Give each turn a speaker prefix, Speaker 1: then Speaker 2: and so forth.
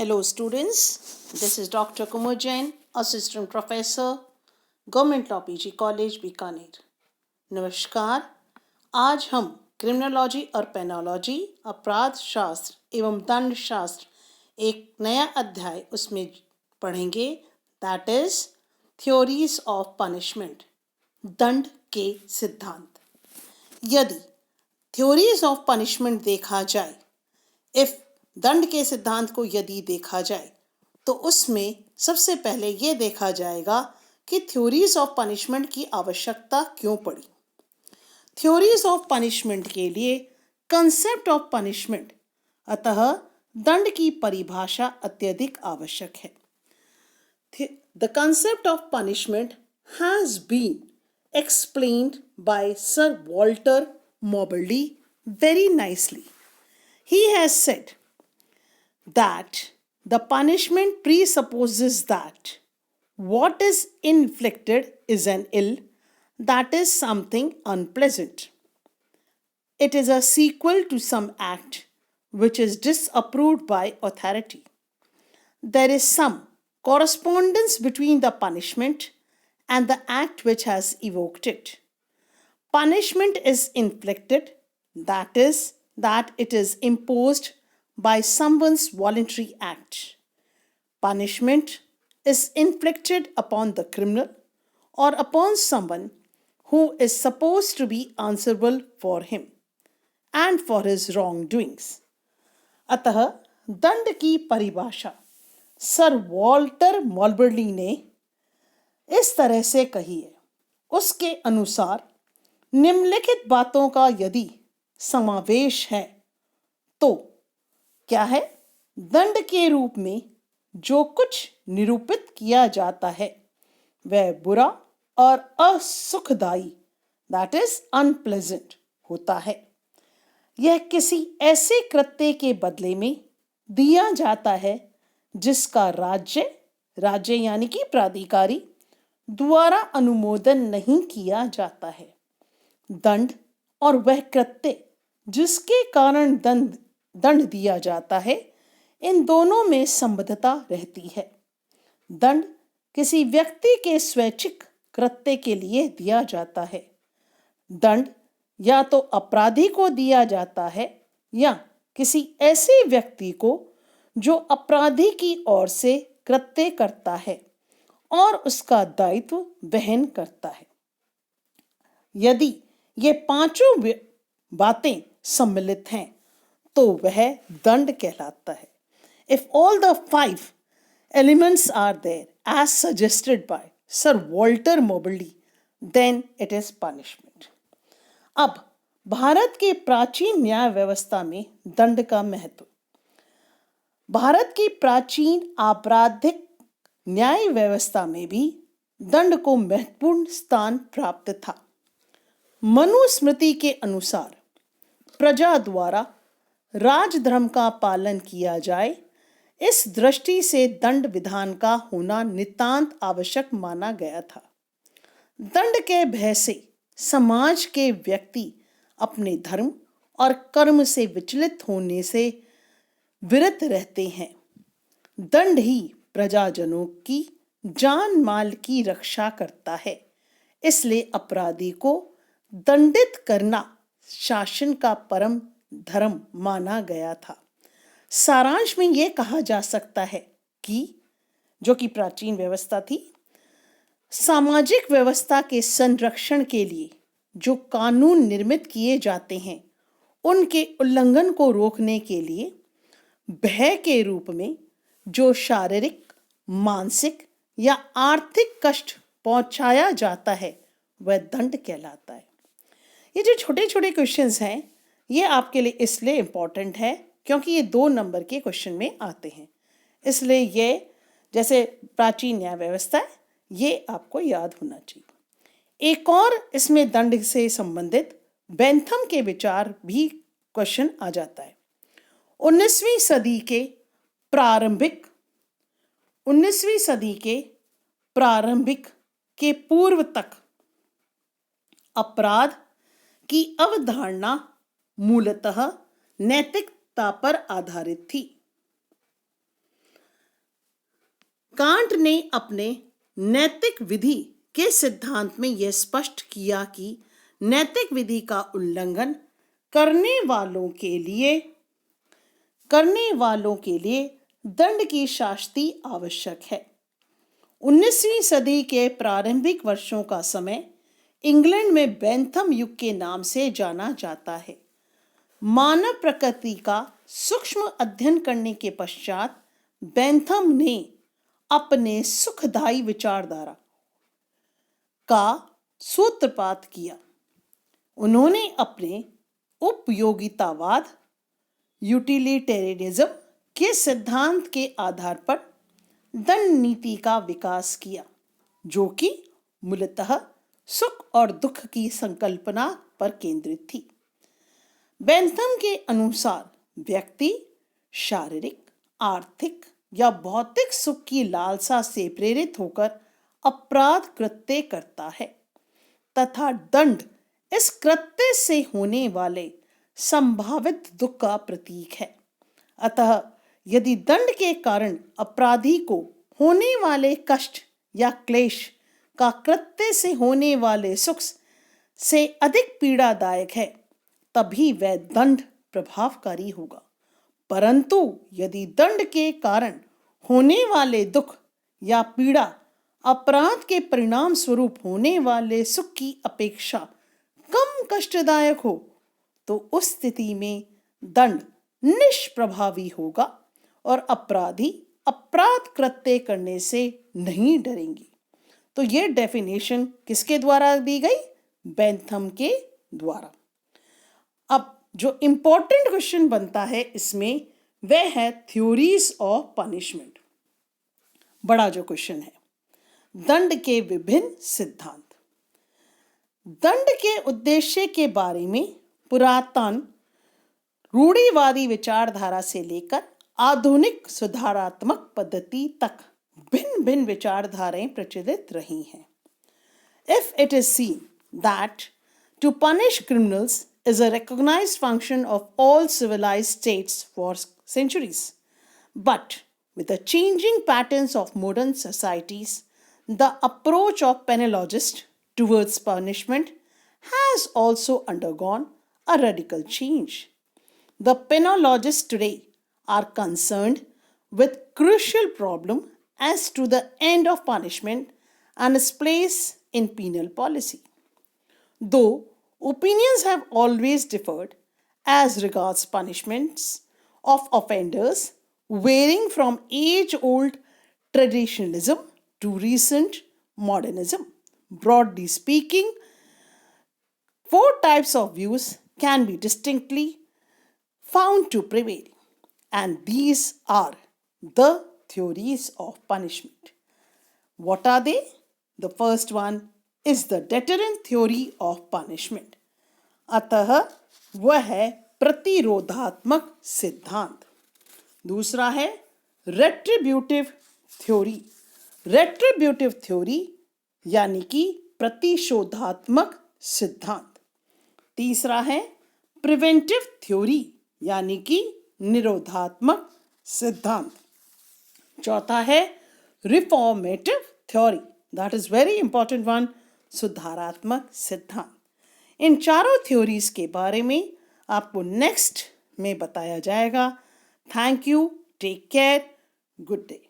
Speaker 1: Hello students, this is Dr. Kumar Jain, Assistant Professor, Government Law PG College, Bikaner. नमस्कार, आज हम criminology और पेनोलॉजी, अपराध शास्त्र एवं दंड शास्त्र एक नया अध्याय उसमें पढ़ेंगे, that is theories of punishment, दंड के सिद्धांत। यदि थ्योरीज ऑफ पनिशमेंट देखा जाए, इफ दंड के सिद्धांत को यदि देखा जाए तो उसमें सबसे पहले ये देखा जाएगा कि थ्योरीज ऑफ पनिशमेंट की आवश्यकता क्यों पड़ी। थ्योरीज ऑफ पनिशमेंट के लिए कंसेप्ट ऑफ पनिशमेंट, अतः दंड की परिभाषा अत्यधिक आवश्यक है। The concept of punishment has been explained by Sir Walter Mobley very nicely. He has said that the punishment presupposes that what is inflicted is an ill, that is something unpleasant. It is a sequel to some act which is disapproved by authority. There is some correspondence between the punishment and the act which has evoked it. Punishment is inflicted, that is, that it is imposed by someone's voluntary act. Punishment is inflicted upon the criminal or upon someone who is supposed to be answerable for him and for his wrongdoings. अतः दंड की परिभाषा sir Walter मॉलबर्ली ने इस तरह से कही है। उसके अनुसार निम्नलिखित बातों का यदि समावेश है तो क्या है? दंड के रूप में जो कुछ निरूपित किया जाता है वह बुरा और असुखदायी, दैट इज अनप्लेजेंट होता है। यह किसी ऐसे कृत्य के बदले में दिया जाता है जिसका राज्य यानी कि प्राधिकारी द्वारा अनुमोदन नहीं किया जाता है। दंड और वह कृत्य जिसके कारण दंड दिया जाता है, इन दोनों में संबद्धता रहती है। दंड किसी व्यक्ति के स्वैच्छिक कृत्य के लिए दिया जाता है। दंड या तो अपराधी को दिया जाता है या किसी ऐसे व्यक्ति को जो अपराधी की ओर से कृत्य करता है और उसका दायित्व वहन करता है। यदि ये पांचों बातें सम्मिलित हैं तो वह दंड कहलाता है। If all the 5 elements are there as suggested by Sir Walter Mobley, then it is punishment. अब भारत के प्राचीन न्याय व्यवस्था में दंड का महत्व। भारत की प्राचीन आपराधिक न्याय व्यवस्था में भी दंड को महत्वपूर्ण स्थान प्राप्त था। मनुस्मृति के अनुसार प्रजा द्वारा राजधर्म का पालन किया जाए, इस दृष्टि से दंड विधान का होना नितांत आवश्यक माना गया था। दंड के भय से समाज के व्यक्ति अपने धर्म और कर्म से विचलित होने से विरत रहते हैं। दंड ही प्रजाजनों की जान माल की रक्षा करता है, इसलिए अपराधी को दंडित करना शासन का परम धर्म माना गया था। सारांश में यह कहा जा सकता है कि जो कि प्राचीन व्यवस्था थी, सामाजिक व्यवस्था के संरक्षण के लिए जो कानून निर्मित किए जाते हैं, उनके उल्लंघन को रोकने के लिए भय के रूप में जो शारीरिक, मानसिक या आर्थिक कष्ट पहुंचाया जाता है वह दंड कहलाता है। ये जो छोटे छोटे क्वेश्चंस हैं, ये आपके लिए इसलिए इम्पोर्टेंट है क्योंकि ये 2 नंबर के क्वेश्चन में आते हैं। इसलिए ये जैसे प्राचीन न्याय व्यवस्था है, ये आपको याद होना चाहिए। एक और इसमें दंड से संबंधित बेंथम के विचार भी क्वेश्चन आ जाता है। 19वीं सदी के प्रारंभिक के पूर्व तक अपराध की अवधारणा मूलतः नैतिकता पर आधारित थी। कांट ने अपने नैतिक विधि के सिद्धांत में यह स्पष्ट किया कि नैतिक विधि का उल्लंघन करने वालों के लिए दंड की शास्ति आवश्यक है। 19वीं सदी के प्रारंभिक वर्षों का समय इंग्लैंड में बेंथम युग के नाम से जाना जाता है। मानव प्रकृति का सूक्ष्म अध्ययन करने के पश्चात बेंथम ने अपने सुखदायी विचारधारा का सूत्रपात किया। उन्होंने अपने उपयोगितावाद यूटिलिटेरियनिज्म के सिद्धांत के आधार पर दंड नीति का विकास किया, जो कि मूलतः सुख और दुख की संकल्पना पर केंद्रित थी। बेंथम के अनुसार व्यक्ति शारीरिक, आर्थिक या भौतिक सुख की लालसा से प्रेरित होकर अपराध कृत्य करता है तथा दंड इस कृत्य से होने वाले संभावित दुख का प्रतीक है। अतः यदि दंड के कारण अपराधी को होने वाले कष्ट या क्लेश का कृत्य से होने वाले सुख से अधिक पीड़ादायक है, तभी वह दंड प्रभावकारी होगा। परंतु यदि दंड के कारण होने वाले दुख या पीड़ा अपराध के परिणाम स्वरूप होने वाले सुख की अपेक्षा कम कष्टदायक हो, तो उस स्थिति में दंड निष्प्रभावी होगा और अपराधी अपराध कृत्य करने से नहीं डरेंगे। तो ये डेफिनेशन किसके द्वारा दी गई? बेंथम के द्वारा। अब जो इंपॉर्टेंट क्वेश्चन बनता है इसमें वह है थ्योरीज ऑफ पनिशमेंट। बड़ा जो क्वेश्चन है, दंड के विभिन्न सिद्धांत। दंड के उद्देश्य के बारे में पुरातन रूढ़िवादी विचारधारा से लेकर आधुनिक सुधारात्मक पद्धति तक भिन्न भिन्न विचारधाराएं प्रचलित रही हैं। If it is seen that to punish criminals is a recognized function of all civilized states for centuries, but with the changing patterns of modern societies, the approach of penologists towards punishment has also undergone a radical change. The penologists today are concerned with crucial problem as to the end of punishment and its place in penal policy. Though opinions have always differed as regards punishments of offenders, varying from age-old traditionalism to recent modernism. Broadly speaking, 4 types of views can be distinctly found to prevail, and these are the theories of punishment. What are they? The first one is the deterrent theory of punishment. अतः वह है प्रतिरोधात्मक सिद्धांत। दूसरा है रेट्रिब्यूटिव theory. रेट्रिब्यूटिव theory यानी कि प्रतिशोधात्मक सिद्धांत। तीसरा है प्रिवेंटिव थ्योरी यानी कि निरोधात्मक सिद्धांत। चौथा है reformative theory, that is very important one, सुधारात्मक सिद्धांत। इन चारों थ्योरीज के बारे में आपको नेक्स्ट में बताया जाएगा। Thank you, take care, good day.